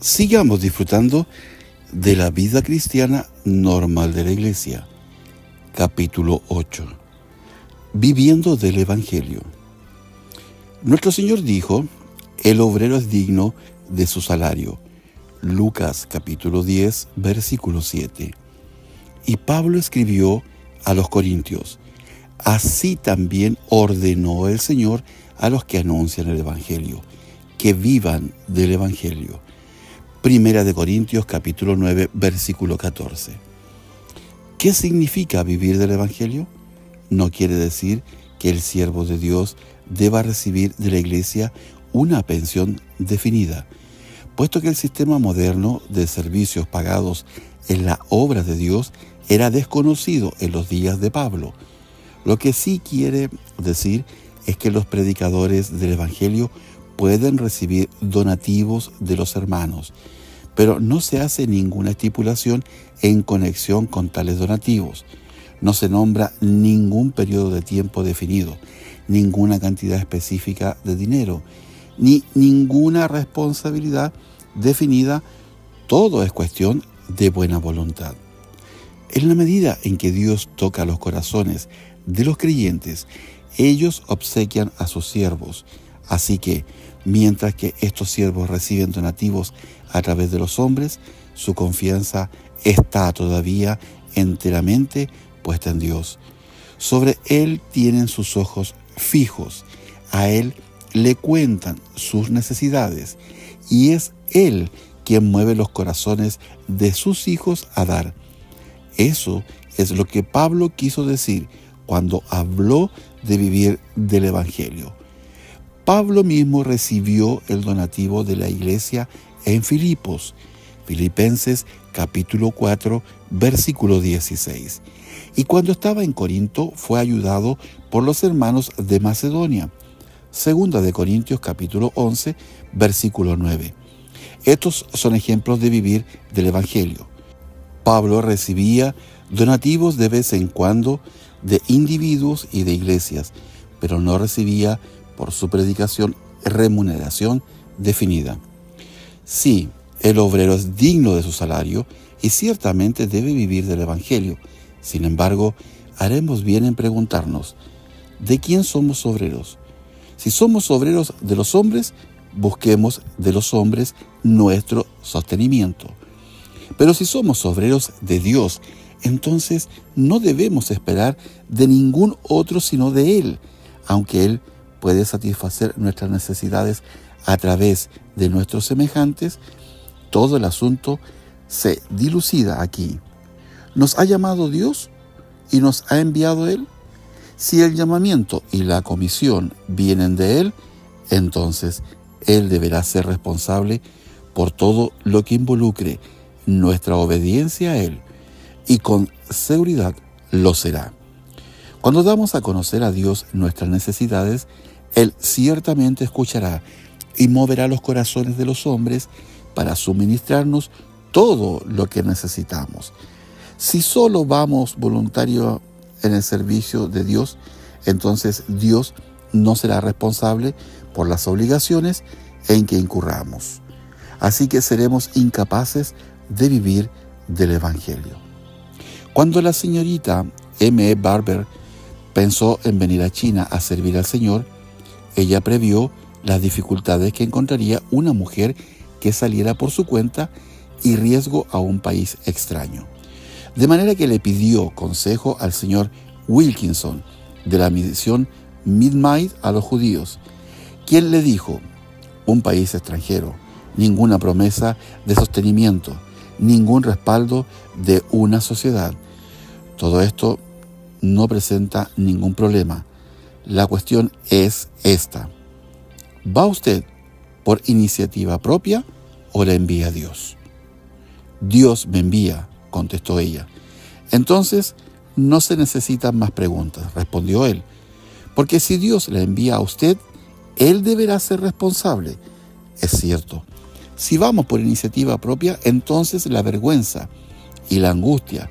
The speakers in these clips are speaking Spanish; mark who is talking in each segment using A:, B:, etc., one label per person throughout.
A: Sigamos disfrutando de la vida cristiana normal de la Iglesia. Capítulo 8. Viviendo del Evangelio. Nuestro Señor dijo: el obrero es digno de su salario. Lucas capítulo 10, versículo 7. Y Pablo escribió a los Corintios: así también ordenó el Señor a los que anuncian el Evangelio, que vivan del Evangelio. Primera de Corintios capítulo 9, versículo 14. ¿Qué significa vivir del Evangelio? No quiere decir que el siervo de Dios deba recibir de la Iglesia una pensión definida, puesto que el sistema moderno de servicios pagados en la obra de Dios era desconocido en los días de Pablo. Lo que sí quiere decir es que los predicadores del Evangelio pueden recibir donativos de los hermanos, pero no se hace ninguna estipulación en conexión con tales donativos. No se nombra ningún periodo de tiempo definido, ninguna cantidad específica de dinero, ni ninguna responsabilidad definida. Todo es cuestión de buena voluntad. En la medida en que Dios toca los corazones de los creyentes, ellos obsequian a sus siervos. Así que, mientras que estos siervos reciben donativos a través de los hombres, su confianza está todavía enteramente puesta en Dios. Sobre Él tienen sus ojos fijos, a Él le cuentan sus necesidades, y es Él quien mueve los corazones de sus hijos a dar. Eso es lo que Pablo quiso decir cuando habló de vivir del Evangelio. Pablo mismo recibió el donativo de la iglesia en Filipos, Filipenses capítulo 4, versículo 16. Y cuando estaba en Corinto fue ayudado por los hermanos de Macedonia, Segunda de Corintios capítulo 11, versículo 9. Estos son ejemplos de vivir del Evangelio. Pablo recibía donativos de vez en cuando de individuos y de iglesias, pero no recibía por su predicación remuneración definida. Sí, el obrero es digno de su salario y ciertamente debe vivir del Evangelio. Sin embargo, haremos bien en preguntarnos: ¿de quién somos obreros? Si somos obreros de los hombres, busquemos de los hombres nuestro sostenimiento. Pero si somos obreros de Dios, entonces no debemos esperar de ningún otro sino de Él, aunque Él puede satisfacer nuestras necesidades a través de nuestros semejantes. Todo el asunto se dilucida aquí. ¿Nos ha llamado Dios y nos ha enviado Él? Si el llamamiento y la comisión vienen de Él, entonces Él deberá ser responsable por todo lo que involucre nuestra obediencia a Él, y con seguridad lo será. Cuando damos a conocer a Dios nuestras necesidades, Él ciertamente escuchará y moverá los corazones de los hombres para suministrarnos todo lo que necesitamos. Si solo vamos voluntarios en el servicio de Dios, entonces Dios no será responsable por las obligaciones en que incurramos. Así que seremos incapaces de vivir del Evangelio. Cuando la señorita M. Barber pensó en venir a China a servir al Señor, ella previó las dificultades que encontraría una mujer que saliera por su cuenta y riesgo a un país extraño. De manera que le pidió consejo al señor Wilkinson de la misión Mid-Maid a los judíos, quien le dijo: un país extranjero, ninguna promesa de sostenimiento, ningún respaldo de una sociedad. Todo esto no presenta ningún problema. La cuestión es esta: ¿va usted por iniciativa propia o la envía Dios? Dios me envía, contestó ella. Entonces no se necesitan más preguntas, respondió él, porque si Dios la envía a usted, Él deberá ser responsable. Es cierto, si vamos por iniciativa propia, entonces la vergüenza y la angustia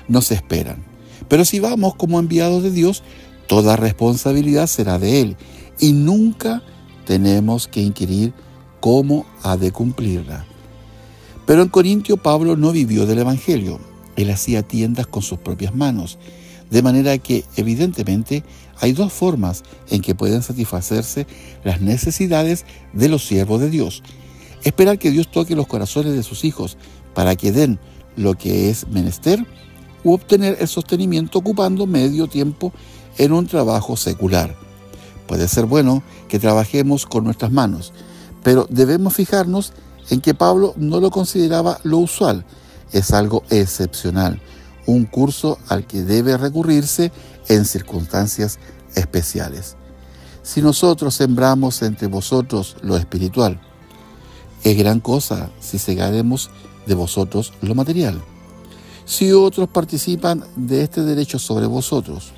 A: nos esperan. Pero si vamos como enviados de Dios, toda responsabilidad será de Él y nunca tenemos que inquirir cómo ha de cumplirla. Pero en Corintio Pablo no vivió del Evangelio. Él hacía tiendas con sus propias manos, de manera que evidentemente hay dos formas en que pueden satisfacerse las necesidades de los siervos de Dios: esperar que Dios toque los corazones de sus hijos para que den lo que es menester, u obtener el sostenimiento ocupando medio tiempo en un trabajo secular. Puede ser bueno que trabajemos con nuestras manos, pero debemos fijarnos en que Pablo no lo consideraba lo usual. Es algo excepcional, un curso al que debe recurrirse en circunstancias especiales. Si nosotros sembramos entre vosotros lo espiritual, es gran cosa si segaremos de vosotros lo material. Si otros participan de este derecho sobre vosotros,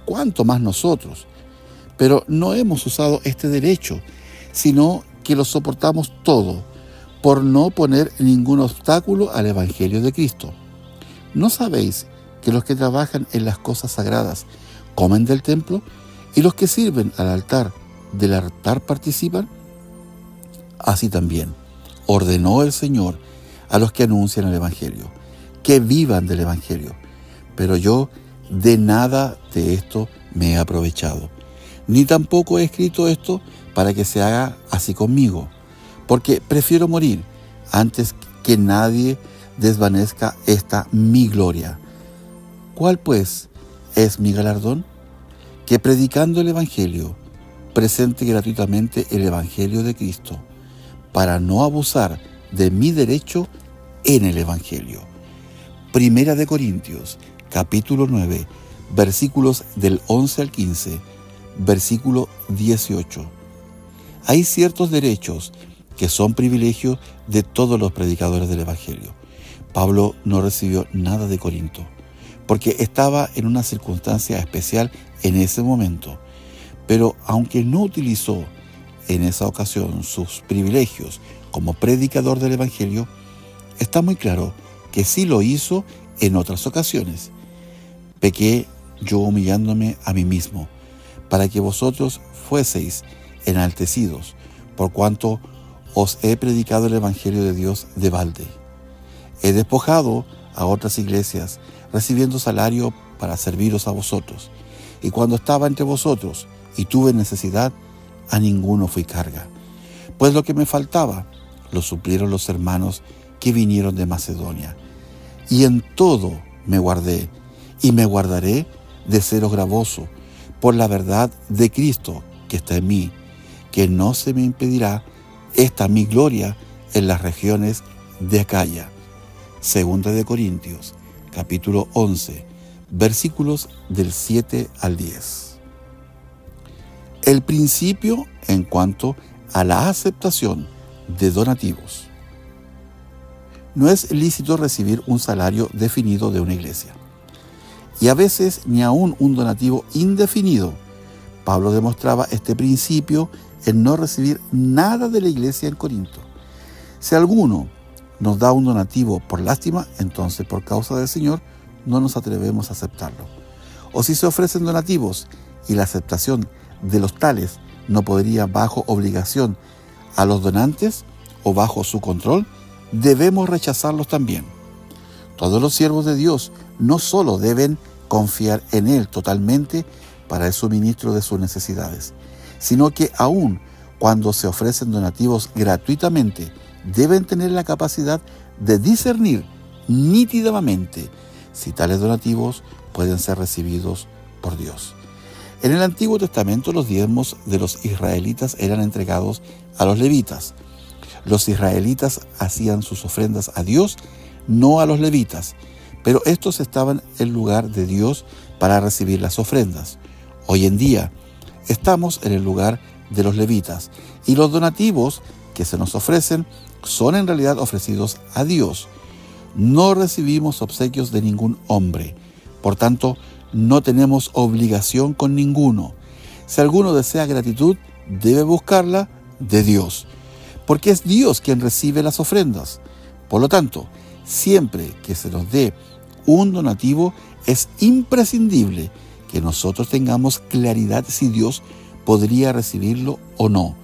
A: ¿cuánto más nosotros? Pero no hemos usado este derecho, sino que lo soportamos todo, por no poner ningún obstáculo al Evangelio de Cristo. ¿No sabéis que los que trabajan en las cosas sagradas comen del templo, y los que sirven al altar del altar participan? Así también ordenó el Señor a los que anuncian el Evangelio, que vivan del Evangelio. Pero yo de nada de esto me he aprovechado, ni tampoco he escrito esto para que se haga así conmigo, porque prefiero morir antes que nadie desvanezca esta mi gloria. ¿Cuál pues es mi galardón? Que predicando el Evangelio, presente gratuitamente el Evangelio de Cristo, para no abusar de mi derecho en el Evangelio. Primera de Corintios, capítulo 9, versículos del 11 al 15, versículo 18. Hay ciertos derechos que son privilegio de todos los predicadores del Evangelio. Pablo no recibió nada de Corinto, porque estaba en una circunstancia especial en ese momento. Pero aunque no utilizó en esa ocasión sus privilegios como predicador del Evangelio, está muy claro que sí lo hizo en otras ocasiones. Pequé yo humillándome a mí mismo, para que vosotros fueseis enaltecidos, por cuanto os he predicado el Evangelio de Dios de balde. He despojado a otras iglesias, recibiendo salario para serviros a vosotros. Y cuando estaba entre vosotros y tuve necesidad, a ninguno fui carga. Pues lo que me faltaba, lo suplieron los hermanos que vinieron de Macedonia. Y en todo me guardé, y me guardaré de seros gravoso, por la verdad de Cristo que está en mí, que no se me impedirá esta mi gloria en las regiones de Acaya. Segunda de Corintios, capítulo 11, versículos del 7 al 10. El principio en cuanto a la aceptación de donativos. No es lícito recibir un salario definido de una iglesia, y a veces ni aún un donativo indefinido. Pablo demostraba este principio en no recibir nada de la iglesia en Corinto. Si alguno nos da un donativo por lástima, entonces por causa del Señor no nos atrevemos a aceptarlo. O si se ofrecen donativos y la aceptación de los tales no podría bajo obligación a los donantes o bajo su control, debemos rechazarlos también. Todos los siervos de Dios no solo deben confiar en Él totalmente para el suministro de sus necesidades, sino que aun cuando se ofrecen donativos gratuitamente, deben tener la capacidad de discernir nítidamente si tales donativos pueden ser recibidos por Dios. En el Antiguo Testamento los diezmos de los israelitas eran entregados a los levitas. Los israelitas hacían sus ofrendas a Dios, no a los levitas, pero estos estaban en lugar de Dios para recibir las ofrendas. Hoy en día estamos en el lugar de los levitas, y los donativos que se nos ofrecen son en realidad ofrecidos a Dios. No recibimos obsequios de ningún hombre, por tanto, no tenemos obligación con ninguno. Si alguno desea gratitud, debe buscarla de Dios, porque es Dios quien recibe las ofrendas. Por lo tanto, siempre que se nos dé un donativo, es imprescindible que nosotros tengamos claridad si Dios podría recibirlo o no.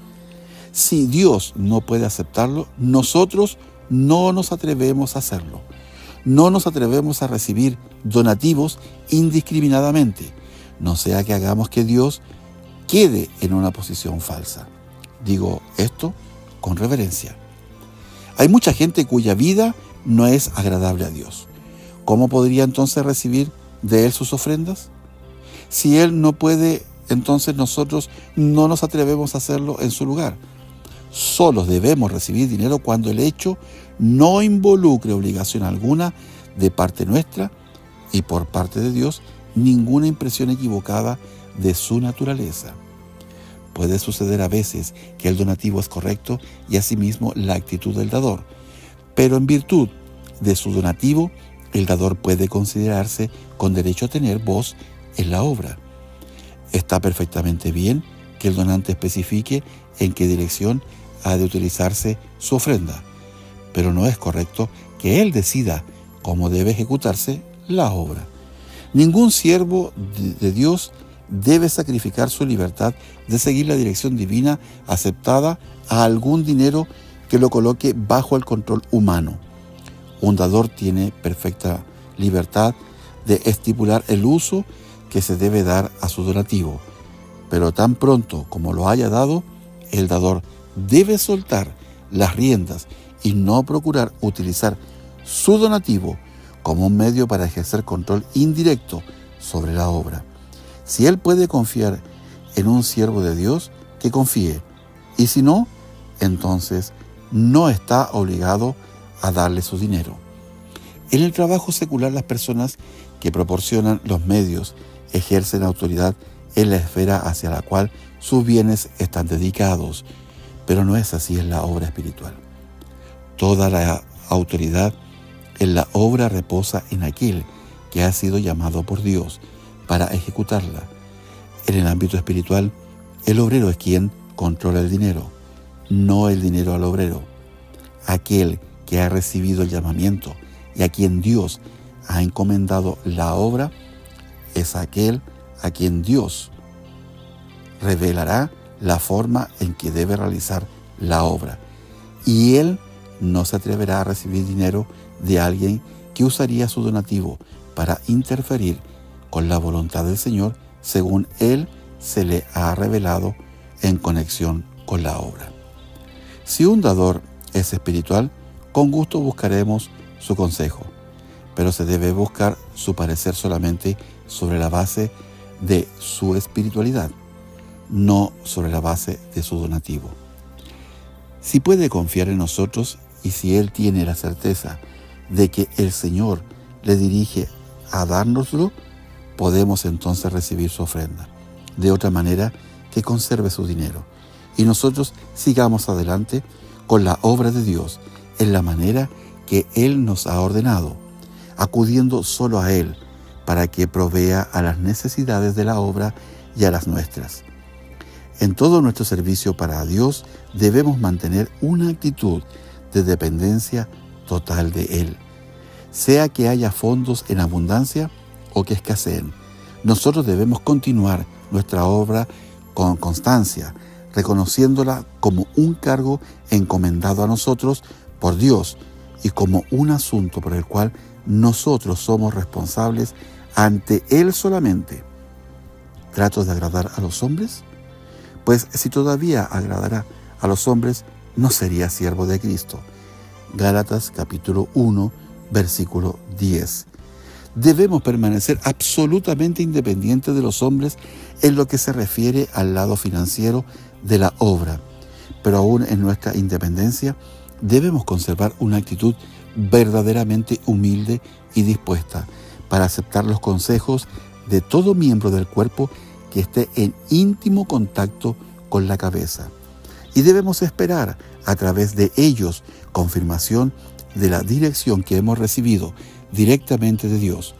A: Si Dios no puede aceptarlo, nosotros no nos atrevemos a hacerlo. No nos atrevemos a recibir donativos indiscriminadamente, no sea que hagamos que Dios quede en una posición falsa. Digo esto con reverencia. Hay mucha gente cuya vida no es agradable a Dios. ¿Cómo podría entonces recibir de Él sus ofrendas? Si Él no puede, entonces nosotros no nos atrevemos a hacerlo en su lugar. Solo debemos recibir dinero cuando el hecho no involucre obligación alguna de parte nuestra y por parte de Dios ninguna impresión equivocada de su naturaleza. Puede suceder a veces que el donativo es correcto y asimismo la actitud del dador, pero en virtud de su donativo, el dador puede considerarse con derecho a tener voz en la obra. Está perfectamente bien que el donante especifique en qué dirección ha de utilizarse su ofrenda, pero no es correcto que él decida cómo debe ejecutarse la obra. Ningún siervo de Dios debe sacrificar su libertad de seguir la dirección divina aceptada a algún dinero que lo coloque bajo el control humano. Un dador tiene perfecta libertad de estipular el uso que se debe dar a su donativo, pero tan pronto como lo haya dado, el dador debe soltar las riendas y no procurar utilizar su donativo como un medio para ejercer control indirecto sobre la obra. Si él puede confiar en un siervo de Dios, que confíe, y si no, entonces no está obligado a darle su dinero. En el trabajo secular, las personas que proporcionan los medios ejercen autoridad en la esfera hacia la cual sus bienes están dedicados, pero no es así en la obra espiritual. Toda la autoridad en la obra reposa en aquel que ha sido llamado por Dios para ejecutarla. En el ámbito espiritual, el obrero es quien controla el dinero, no el dinero al obrero. Aquel que ha recibido el llamamiento y a quien Dios ha encomendado la obra es aquel a quien Dios revelará la forma en que debe realizar la obra, y él no se atreverá a recibir dinero de alguien que usaría su donativo para interferir con la voluntad del Señor según él se le ha revelado en conexión con la obra. Si un dador es espiritual, con gusto buscaremos su consejo, pero se debe buscar su parecer solamente sobre la base de su espiritualidad, no sobre la base de su donativo. Si puede confiar en nosotros y si él tiene la certeza de que el Señor le dirige a dárnoslo, podemos entonces recibir su ofrenda. De otra manera, que conserve su dinero y nosotros sigamos adelante con la obra de Dios en la manera que Él nos ha ordenado, acudiendo solo a Él para que provea a las necesidades de la obra y a las nuestras. En todo nuestro servicio para Dios debemos mantener una actitud de dependencia total de Él. Sea que haya fondos en abundancia o que escaseen, nosotros debemos continuar nuestra obra con constancia, reconociéndola como un cargo encomendado a nosotros por Dios y como un asunto por el cual nosotros somos responsables ante Él solamente. ¿Trato de agradar a los hombres? Pues si todavía agradara a los hombres, no sería siervo de Cristo. Gálatas capítulo 1, versículo 10. Debemos permanecer absolutamente independientes de los hombres en lo que se refiere al lado financiero de la obra, pero aún en nuestra independencia debemos conservar una actitud verdaderamente humilde y dispuesta para aceptar los consejos de todo miembro del cuerpo que esté en íntimo contacto con la cabeza. Y debemos esperar a través de ellos confirmación de la dirección que hemos recibido directamente de Dios.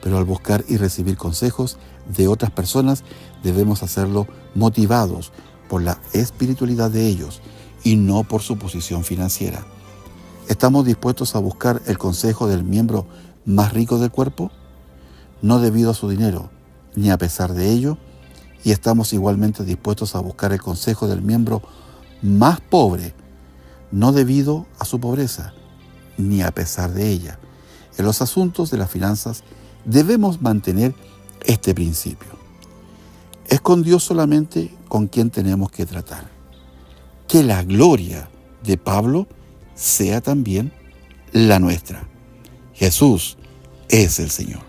A: Pero al buscar y recibir consejos de otras personas, debemos hacerlo motivados por la espiritualidad de ellos y no por su posición financiera. ¿Estamos dispuestos a buscar el consejo del miembro más rico del cuerpo? No debido a su dinero, ni a pesar de ello, y estamos igualmente dispuestos a buscar el consejo del miembro más pobre, no debido a su pobreza, ni a pesar de ella. En los asuntos de las finanzas debemos mantener este principio. Es con Dios solamente con quien tenemos que tratar. Que la gloria de Pablo sea también la nuestra. Jesús es el Señor.